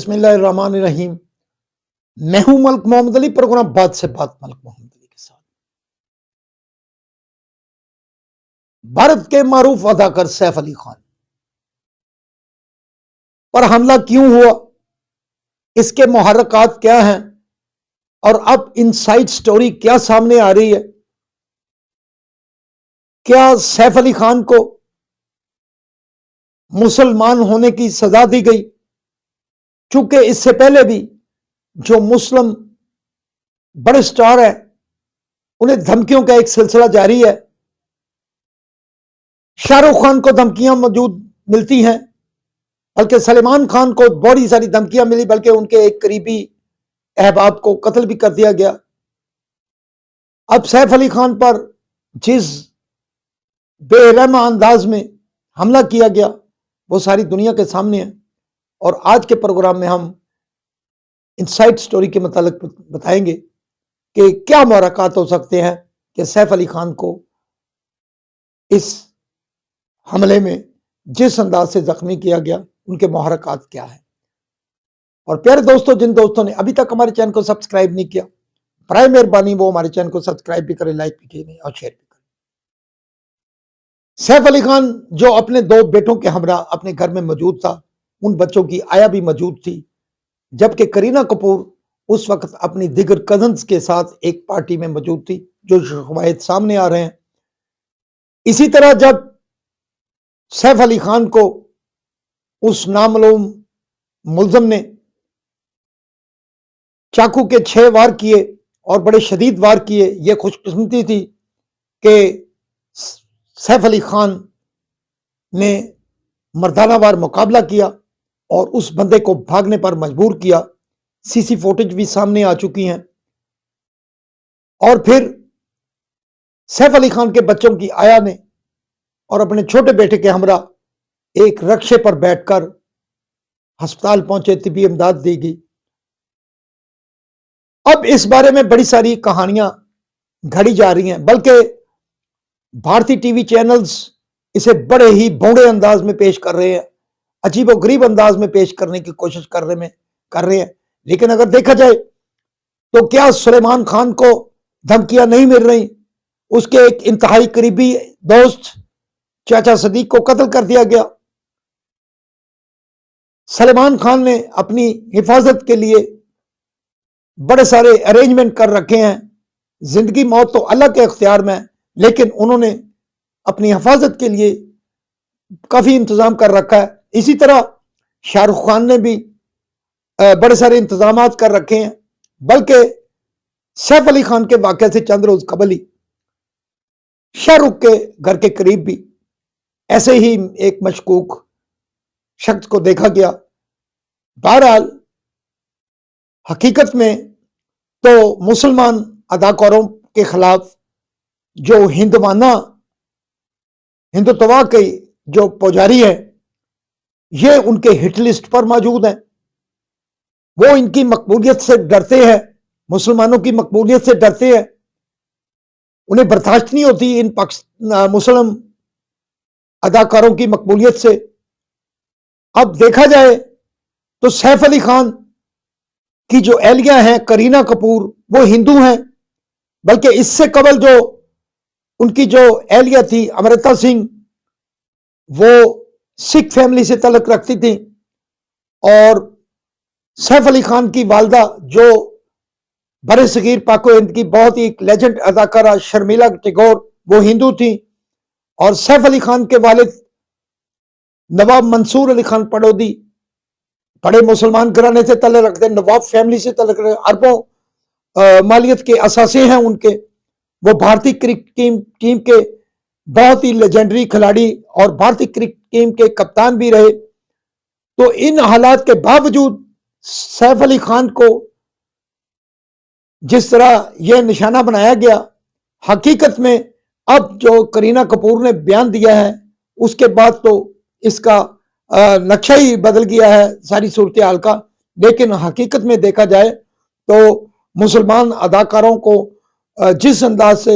बिस्मिल्लाहिर्रहमानिर्रहीम। मैं हूं मलिक मोहम्मद अली, प्रोग्राम बात से बात मलिक मोहम्मद अली के साथ। भारत के मारूफ अदाकार सैफ अली खान पर हमला क्यों हुआ, इसके मुहर्रिकात क्या हैं और अब इनसाइड स्टोरी क्या सामने आ रही है। क्या सैफ अली खान को मुसलमान होने की सजा दी गई? चूंकि इससे पहले भी जो मुस्लिम बड़े स्टार हैं उन्हें धमकियों का एक सिलसिला जारी है। शाहरुख खान को धमकियां मौजूद मिलती हैं, बल्कि सलमान खान को बड़ी सारी धमकियां मिली, बल्कि उनके एक करीबी अहबाब को कत्ल भी कर दिया गया। अब सैफ अली खान पर जिस बेरहमा अंदाज में हमला किया गया वो सारी दुनिया के सामने है, और आज के प्रोग्राम में हम इनसाइड स्टोरी के मतलब बताएंगे कि क्या मुहर्रिकात हो सकते हैं कि सैफ अली खान को इस हमले में जिस अंदाज से जख्मी किया गया, उनके मुहर्रिकात क्या है। और प्यारे दोस्तों, जिन दोस्तों ने अभी तक हमारे चैनल को सब्सक्राइब नहीं किया, बराए मेहरबानी वो हमारे चैनल को सब्सक्राइब भी करें, लाइक भी करें और शेयर भी करें। सैफ अली खान जो अपने दो बेटों के हमरा अपने घर में मौजूद था, उन बच्चों की आया भी मौजूद थी, जबकि करीना कपूर उस वक्त अपनी दिगर कजन्स के साथ एक पार्टी में मौजूद थी, जो शवाहिद सामने आ रहे हैं। इसी तरह जब सैफ अली खान को उस नामालूम मुल्ज़िम ने चाकू के 6 वार किए और बड़े शदीद वार किए, यह खुशकिस्मती थी कि सैफ अली खान ने मर्दाना वार मुकाबला किया और उस बंदे को भागने पर मजबूर किया। सीसी फुटेज भी सामने आ चुकी हैं। और फिर सैफ अली खान के बच्चों की आया ने और अपने छोटे बेटे के हमरा एक रक्शे पर बैठकर अस्पताल पहुंचे, तिब्बी इमदाद दी गई। अब इस बारे में बड़ी सारी कहानियां घड़ी जा रही हैं, बल्कि भारतीय टीवी चैनल्स इसे बड़े ही भोंडे अंदाज में पेश कर रहे हैं, अजीबो गरीब अंदाज में पेश करने की कोशिश कर रहे हैं। लेकिन अगर देखा जाए तो क्या सलमान खान को धमकियां नहीं मिल रही? उसके एक इंतहाई करीबी दोस्त चाचा सदीक को कत्ल कर दिया गया। सलमान खान ने अपनी हिफाजत के लिए बड़े सारे अरेंजमेंट कर रखे हैं। जिंदगी मौत तो अल्लाह के इख्तियार में है, लेकिन उन्होंने अपनी हिफाजत के लिए काफी इंतजाम कर रखा है। इसी तरह शाहरुख खान ने भी बड़े सारे इंतजाम कर रखे हैं। बल्कि सैफ अली खान के वाक़े से चंद रोज कबल ही शाहरुख के घर के करीब भी ऐसे ही एक मशकूक शख्स को देखा गया। बहरहाल हकीकत में तो मुसलमान अदाकारों के खिलाफ जो हिंदुत्वा के जो पुजारी है, ये उनके हिट लिस्ट पर मौजूद हैं। वो इनकी मकबूलियत से डरते हैं, मुसलमानों की मकबूलियत से डरते हैं। उन्हें बर्दाश्त नहीं होती इन मुस्लिम अदाकारों की मकबूलियत से। अब देखा जाए तो सैफ अली खान की जो एहलिया हैं करीना कपूर, वो हिंदू हैं, बल्कि इससे कबल जो उनकी जो एहलिया थी अमृता सिंह, वो सिख फैमिली से तल्लुक रखती थी। और सैफ अली खान की वालदा जो बड़े सगीर पाको हिंद की बहुत ही लेजेंड अदाकारा शर्मिला टैगोर, वो हिंदू थी। और सैफ अली खान के वालिद नवाब मंसूर अली खान पड़ोदी बड़े मुसलमान घराने से तल्लुक रखते हैं, नवाब फैमिली से तल्लुक रखते हैं, अरबों मालियत के असासे हैं उनके। वो भारतीय क्रिकेट टीम के बहुत ही लेजेंडरी खिलाड़ी और भारतीय क्रिकेट टीम के कप्तान भी रहे। तो इन हालात के बावजूद सैफ अली खान को जिस तरह यह निशाना बनाया गया, हकीकत में अब जो करीना कपूर ने बयान दिया है, उसके बाद तो इसका नक्शा ही बदल गया है सारी सूरत हाल का। लेकिन हकीकत में देखा जाए तो मुसलमान अदाकारों को जिस अंदाज से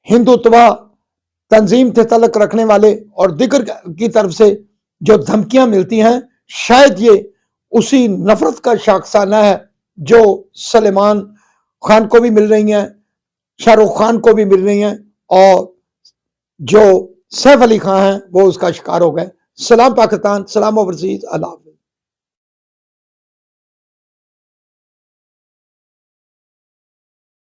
हिंदुत्वा तंजीम से तल्लुक रखने वाले और दिगर की तरफ से जो धमकियां मिलती हैं, शायद ये उसी नफरत का शाखसाना है जो सलेमान खान को भी मिल रही हैं, शाहरुख खान को भी मिल रही हैं, और जो सैफ अली खान हैं वो उसका शिकार हो गए। सलाम पाकिस्तान, सलाम ओवरसीज, अल्लाह हाफ़िज़।